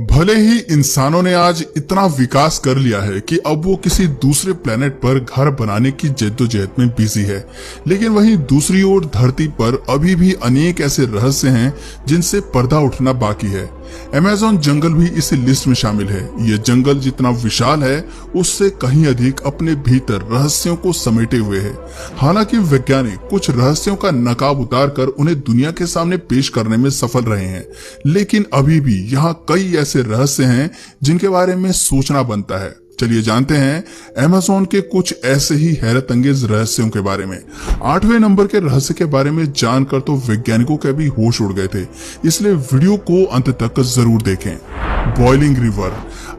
भले ही इंसानों ने आज इतना विकास कर लिया है कि अब वो किसी दूसरे प्लेनेट पर घर बनाने की जद्दोजहद में बिजी है, लेकिन वहीं दूसरी ओर धरती पर अभी भी अनेक ऐसे रहस्य हैं जिनसे पर्दा उठना बाकी है। अमेज़न जंगल भी इसी लिस्ट में शामिल है। ये जंगल जितना विशाल है उससे कहीं अधिक अपने भीतर रहस्यों को समेटे हुए है। हालांकि वैज्ञानिक कुछ रहस्यों का नकाब उतारकर उन्हें दुनिया के सामने पेश करने में सफल रहे हैं, लेकिन अभी भी यहाँ कई ऐसे रहस्य हैं जिनके बारे में सोचना बनता है। चलिए जानते हैं अमेज़न के कुछ ऐसे ही हैरत अंगेज रहस्यों के बारे में। 8वें नंबर के रहस्य के बारे में जानकर तो वैज्ञानिकों के भी होश उड़ गए थे, इसलिए वीडियो को अंत तक जरूर देखें। Boiling river.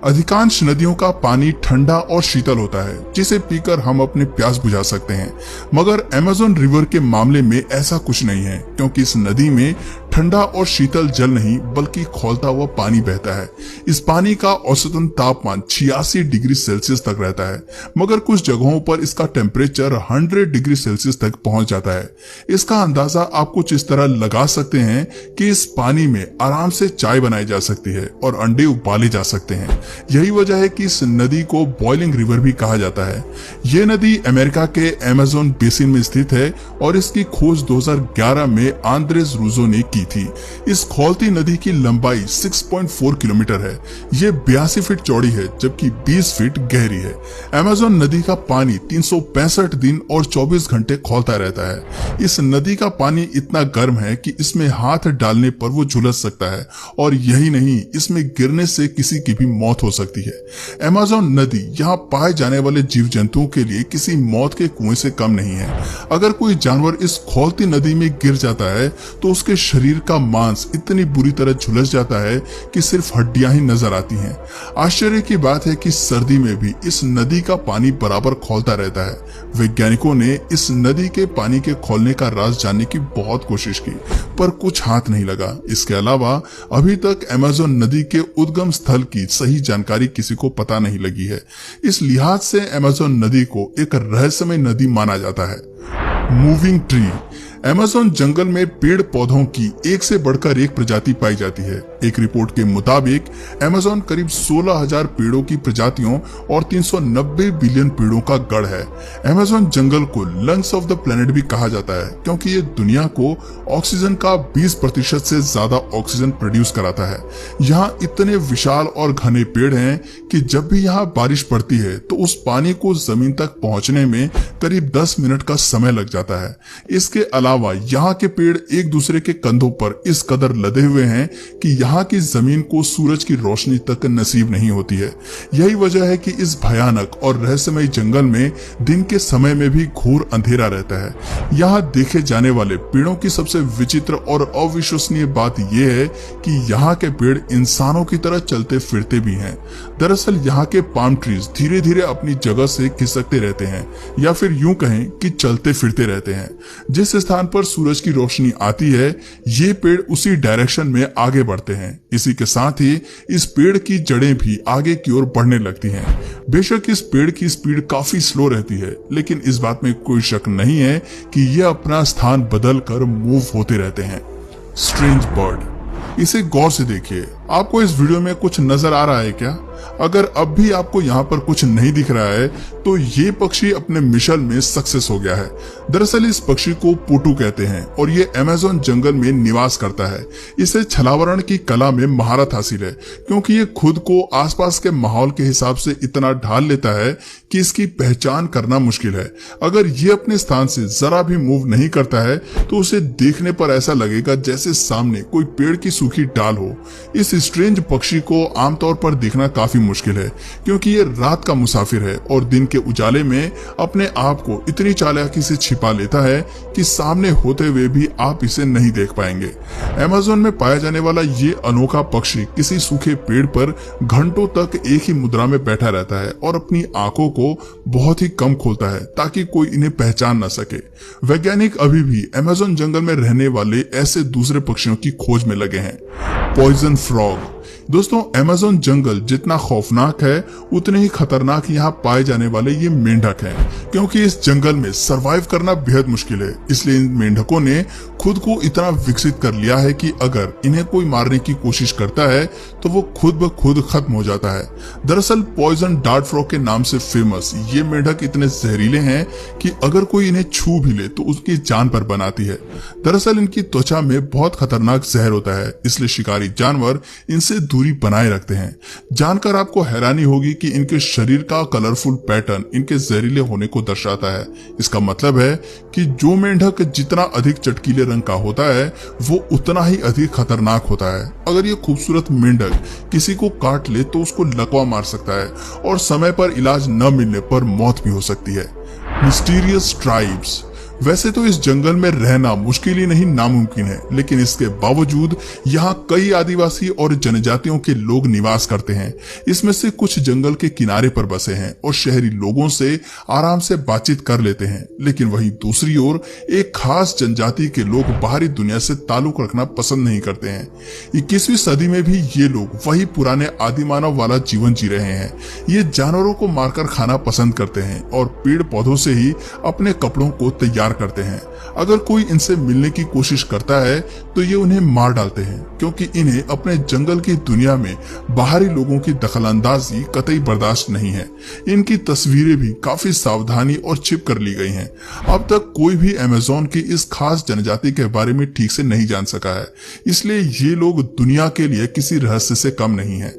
अधिकांश नदियों का पानी ठंडा और शीतल होता है, जिसे पीकर हम अपनी प्यास बुझा सकते हैं, मगर अमेज़न रिवर के मामले में ऐसा कुछ नहीं है, क्योंकि इस नदी में ठंडा और शीतल जल नहीं बल्कि खौलता हुआ पानी बहता है। इस पानी का औसतन तापमान 86 डिग्री सेल्सियस तक रहता है, मगर कुछ जगहों पर इसका टेम्परेचर 100 डिग्री सेल्सियस तक पहुंच जाता है। इसका अंदाजा आप कुछ इस तरह लगा सकते हैं कि इस पानी में आराम से चाय बनाई जा सकती है और अंडे उबाले जा सकते हैं। यही वजह है कि इस नदी को बॉइलिंग रिवर भी कहा जाता है। ये नदी अमेरिका के अमेज़न बेसिन में स्थित है और इसकी खोज 2011 में आंद्रेस रूजो ने की थी। इस खौलती नदी की लंबाई 6.4 किलोमीटर है। ये 82 फीट चौड़ी है, जबकि 20 फीट गहरी है। अमेज़न नदी का पानी 365 दिन और 24 घंटे खौलता रहता है। इस नदी का पानी इतना गर्म है कि इसमें हाथ डालने पर वो झुलस सकता है, और यही नहीं, इसमें गिरने से किसी की भी मौत हो सकती है। अमेज़न नदी यहाँ पाए जाने वाले जीव जंतुओं के लिए किसी मौत के कुएं से कम नहीं है। अगर कोई जानवर इस खौलती नदी में गिर जाता है तो उसके शरीर का मांस इतनी बुरी तरह झुलस जाता है कि सिर्फ हड्डियां ही नजर आती हैं। आश्चर्य की बात है कि सर्दी में भी इस नदी का पानी बराबर खौलता रहता है। वैज्ञानिकों ने इस नदी के पानी के खौलने का राज जानने की बहुत कोशिश की, पर कुछ हाथ नहीं लगा। इसके अलावा अभी तक अमेज़न नदी के उद्गम स्थल की सही जानकारी किसी को पता नहीं लगी है। इस लिहाज से अमेज़न नदी को एक रहस्यमय नदी माना जाता है। Moving tree. अमेज़न जंगल में पेड़ पौधों की एक से बढ़कर एक प्रजाति पाई जाती है। एक रिपोर्ट के मुताबिक अमेज़न करीब 16,000 पेड़ों की प्रजातियों और 390 बिलियन पेड़ों का गढ़ है। अमेज़न जंगल को लंग्स ऑफ द प्लेनेट भी कहा जाता है, क्योंकि ये दुनिया को ऑक्सीजन का 20% से ज्यादा ऑक्सीजन प्रोड्यूस कराता है। यहाँ इतने विशाल और घने पेड़ हैं कि जब भी यहाँ बारिश पड़ती है तो उस पानी को जमीन तक पहुंचने में करीब 10 मिनट का समय लग जाता है। इसके अलावा यहाँ के पेड़ एक दूसरे के कंधों पर इस कदर लदे हुए हैं कि यहाँ की जमीन को सूरज की रोशनी तक नसीब नहीं होती है। यही वजह है कि इस भयानक और रहस्यमय जंगल में दिन के समय में भी घोर अंधेरा रहता है। यहाँ देखे जाने वाले पेड़ों की सबसे विचित्र और अविश्वसनीय बात यह है कि यहाँ के पेड़ इंसानों की तरह चलते फिरते भी हैं। दरअसल यहाँ के पाम ट्रीज धीरे धीरे अपनी जगह से खिसकते रहते हैं, या फिर यूं कहें कि चलते फिरते रहते हैं। जिस स्थान पर सूरज की रोशनी आती है, ये पेड़ उसी डायरेक्शन में आगे बढ़ते हैं। इसी के साथ ही इस पेड़ की जड़ें भी आगे की ओर बढ़ने लगती हैं। बेशक इस पेड़ की स्पीड काफी स्लो रहती है, लेकिन इस बात में कोई शक नहीं है कि ये अपना स्थान बदलकर मूव होते रहते हैं। Strange bird. इसे गौर से देखिए। आपको इस वीडियो में कुछ नजर आ रहा है क्या? अगर अब भी आपको यहाँ पर कुछ नहीं दिख रहा है तो ये पक्षी अपने मिशन में सक्सेस हो गया है। दरअसल इस पक्षी को पोटू कहते हैं और ये अमेज़न जंगल में निवास करता है। इसे छलावरण की कला में महारत हासिल है, क्योंकि ये खुद को आसपास के माहौल के हिसाब से इतना ढाल लेता है कि इसकी पहचान करना मुश्किल है। अगर ये अपने स्थान से जरा भी मूव नहीं करता है तो उसे देखने पर ऐसा लगेगा जैसे सामने कोई पेड़ की सूखी डाल हो। इस स्ट्रेंज पक्षी को आमतौर पर देखना काफी मुश्किल है, क्योंकि ये रात का मुसाफिर है और दिन के उजाले में अपने आप को इतनी चालाकी से छिपा लेता है कि सामने होते हुए भी आप इसे नहीं देख पाएंगे। अमेज़न में पाया जाने वाला ये अनोखा पक्षी किसी सूखे पेड़ पर घंटों तक एक ही मुद्रा में बैठा रहता है और अपनी आंखों को बहुत ही कम खोलता है ताकि कोई इन्हें पहचान न सके। वैज्ञानिक अभी भी अमेज़न जंगल में रहने वाले ऐसे दूसरे पक्षियों की खोज में लगे हैं। Poison frog. दोस्तों, अमेज़न जंगल जितना खौफनाक है उतने ही खतरनाक यहाँ पाए जाने वाले ये मेंढक हैं, क्योंकि इस जंगल में सरवाइव करना बेहद मुश्किल है। इसलिए इन मेंढकों ने खुद को इतना विकसित कर लिया है कि अगर इन्हें कोई मारने की कोशिश करता है तो वो खुद ब खुद खत्म हो जाता है। दरअसल पॉइजन डार्ट फ्रॉग के नाम से फेमस ये मेंढक इतने जहरीले हैं कि अगर कोई इन्हें छू भी ले तो उसकी जान पर बनाती है। दरअसल इनकी त्वचा में बहुत खतरनाक जहर होता है, इसलिए शिकारी जानवर इनसे दूरी बनाए रखते हैं। जानकर आपको हैरानी होगी कि इनके शरीर का कलरफुल पैटर्न इनके जहरीले होने को दर्शाता है। इसका मतलब है कि जो मेंढक जितना अधिक चटकीले रंग का होता है वो उतना ही अधिक खतरनाक होता है। अगर ये खूबसूरत मेंढक किसी को काट ले तो उसको लकवा मार सकता है और समय पर इलाज न मिलने पर मौत भी हो सकती है। Mysterious tribes. वैसे तो इस जंगल में रहना मुश्किल ही नहीं नामुमकिन है, लेकिन इसके बावजूद यहाँ कई आदिवासी और जनजातियों के लोग निवास करते हैं। इसमें से कुछ जंगल के किनारे पर बसे हैं और शहरी लोगों से आराम से बातचीत कर लेते हैं, लेकिन वहीं दूसरी ओर एक खास जनजाति के लोग बाहरी दुनिया से ताल्लुक रखना पसंद नहीं करते हैं। 21वीं सदी में भी ये लोग वही पुराने आदिमानव वाला जीवन जी रहे हैं। ये जानवरों को मारकर खाना पसंद करते हैं और पेड़ पौधों से ही अपने कपड़ों को तैयार करते हैं। अगर कोई इनसे मिलने की कोशिश करता है तो ये उन्हें मार डालते हैं, क्योंकि इन्हें अपने जंगल की दुनिया में बाहरी लोगों की दखलंदाजी कतई बर्दाश्त नहीं है। इनकी तस्वीरें भी काफी सावधानी और छिप कर ली गई हैं। अब तक कोई भी अमेज़न की इस खास जनजाति के बारे में ठीक से नहीं जान सका है, इसलिए ये लोग दुनिया के लिए किसी रहस्य से कम नहीं है।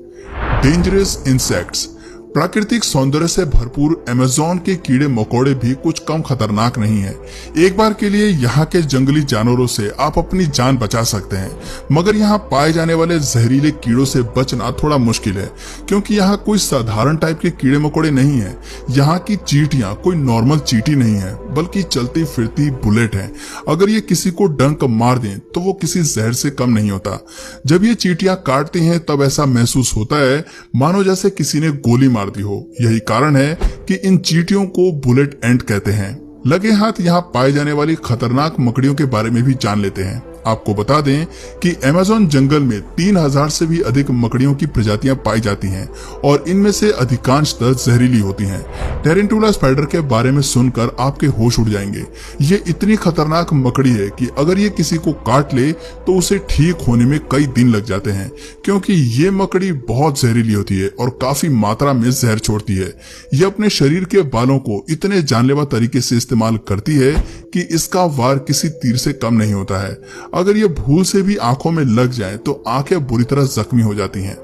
Dangerous insects. प्राकृतिक सौंदर्य से भरपूर अमेज़न के कीड़े मकोड़े भी कुछ कम खतरनाक नहीं है। एक बार के लिए यहाँ के जंगली जानवरों से आप अपनी जान बचा सकते हैं, मगर यहाँ पाए जाने वाले जहरीले कीड़ों से बचना थोड़ा मुश्किल है, क्योंकि यहाँ कोई साधारण टाइप के कीड़े मकोड़े नहीं है। यहाँ की चींटियां कोई नॉर्मल चींटी नहीं है, बल्कि चलती फिरती बुलेट है। अगर ये किसी को डंक मार दें तो वो किसी जहर से कम नहीं होता। जब ये चींटियां काटती हैं तब ऐसा महसूस होता है मानो जैसे किसी ने गोली मार दी हो। यही कारण है कि इन चींटियों को बुलेट एंट कहते हैं। लगे हाथ यहाँ पाए जाने वाली खतरनाक मकड़ियों के बारे में भी जान लेते हैं। आपको बता दें कि अमेज़न जंगल में 3000 से भी अधिक मकड़ियों की प्रजातियां पाई जाती हैं और इनमें से अधिकांशतः जहरीली होती हैं। टेरेंटुला स्पाइडर के बारे में सुनकर आपके होश उड़ जाएंगे। ये इतनी खतरनाक मकड़ी है कि अगर ये किसी को काट ले तो उसे ठीक होने में कई दिन लग जाते हैं, क्योंकि ये मकड़ी बहुत जहरीली होती है और काफी मात्रा में जहर छोड़ती है। ये अपने शरीर के बालों को इतने जानलेवा तरीके से इस्तेमाल करती है कि इसका वार किसी तीर से कम नहीं होता है। अगर ये भूल से भी आंखों में लग जाए तो आंखें बुरी तरह जख्मी हो जाती हैं।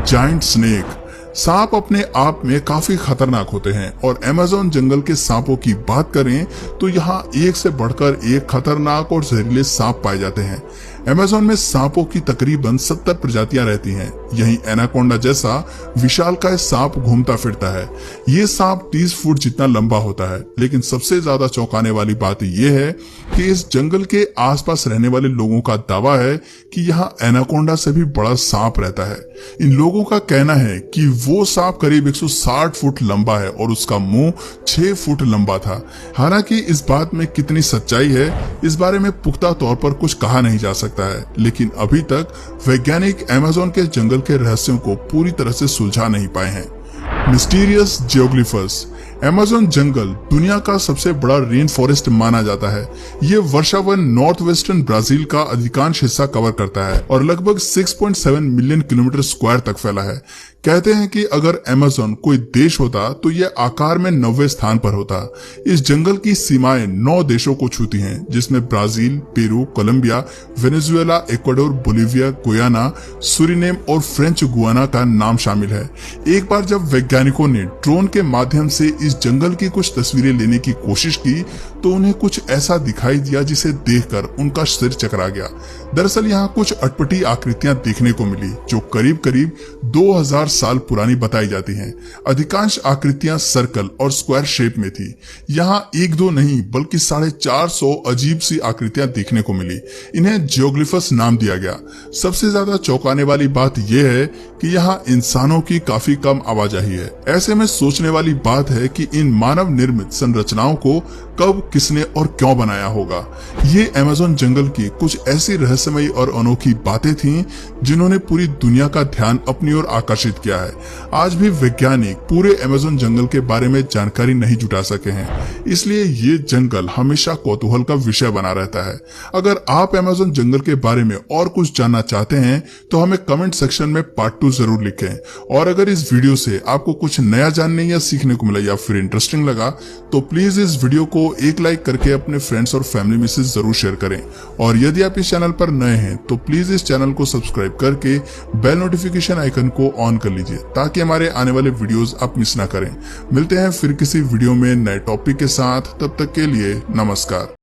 Giant snake. सांप अपने आप में काफी खतरनाक होते हैं और अमेज़न जंगल के सांपों की बात करें तो यहाँ एक से बढ़कर एक खतरनाक और जहरीले सांप पाए जाते हैं। अमेज़न में सांपों की तकरीबन 70 प्रजातियां रहती हैं। यहीं एनाकोंडा जैसा विशालकाय सांप घूमता फिरता है। ये सांप 30 फुट जितना लंबा होता है, लेकिन सबसे ज्यादा चौंकाने वाली बात यह है कि इस जंगल के आसपास रहने वाले लोगों का दावा है कि यहाँ एनाकोंडा से भी बड़ा सांप रहता है। इन लोगों का कहना है कि वो सांप करीब 160 फुट लंबा है और उसका मुंह 6 फुट लंबा था। हालांकि इस बात में कितनी सच्चाई है इस बारे में पुख्ता तौर पर कुछ कहा नहीं जा सकता है, लेकिन अभी तक वैज्ञानिक अमेज़न के जंगल के रहस्यों को पूरी तरह से सुलझा नहीं पाए हैं। मिस्टीरियस जियोग्लिफस। अमेज़न जंगल दुनिया का सबसे बड़ा रेन फॉरेस्ट माना जाता है। ये वर्षावन नॉर्थ वेस्टर्न ब्राजील का अधिकांश हिस्सा कवर करता है और लगभग 6.7 मिलियन किलोमीटर स्क्वायर तक फैला है। कहते हैं कि अगर अमेज़न कोई देश होता तो यह आकार में 90वें स्थान पर होता। इस जंगल की सीमाएं 9 देशों को छूती हैं, जिसमें Brazil, Peru, Colombia, Venezuela, Ecuador, Bolivia, Guyana, Suriname और फ्रेंच गुयाना का नाम शामिल है। एक बार जब वैज्ञानिकों ने ड्रोन के माध्यम से इस जंगल की कुछ तस्वीरें लेने की कोशिश की तो उन्हें कुछ ऐसा दिखाई दिया जिसे देखकर उनका सिर चकरा गया। दरअसल यहाँ कुछ अटपटी आकृतियां देखने को मिली जो करीब करीब 2000 साल पुरानी बताई जाती हैं। अधिकांश आकृतियां सर्कल और स्क्वायर शेप में थी। यहाँ एक दो नहीं बल्कि 450 अजीब सी आकृतियां देखने को मिली। इन्हें जियोग्लिफस नाम दिया गया। सबसे ज्यादा चौंकाने वाली बात यह है कि यहाँ इंसानों की काफी कम आवाजाही है। ऐसे में सोचने वाली बात है कि इन मानव निर्मित संरचनाओं को कब, किसने और क्यों बनाया होगा। ये अमेज़न जंगल की कुछ ऐसी रहस्यमयी और अनोखी बातें थीं जिन्होंने पूरी दुनिया का ध्यान अपनी ओर आकर्षित किया है। आज भी वैज्ञानिक पूरे अमेज़न जंगल के बारे में जानकारी नहीं जुटा सके हैं, इसलिए ये जंगल हमेशा कौतूहल का विषय बना रहता है। अगर आप अमेज़न जंगल के बारे में और कुछ जानना चाहते हैं तो हमें कमेंट सेक्शन में पार्ट 2 जरूर लिखें। और अगर इस वीडियो से आपको कुछ नया जानने या सीखने को मिला या फिर इंटरेस्टिंग लगा तो प्लीज इस वीडियो को एक लाइक करके अपने फ्रेंड्स और फैमिली में से जरूर शेयर करें। और यदि आप इस चैनल पर नए हैं तो प्लीज इस चैनल को सब्सक्राइब करके बेल नोटिफिकेशन आइकन को ऑन कर लीजिए ताकि हमारे आने वाले वीडियोस आप मिस ना करें। मिलते हैं फिर किसी वीडियो में नए टॉपिक के साथ, तब तक के लिए नमस्कार।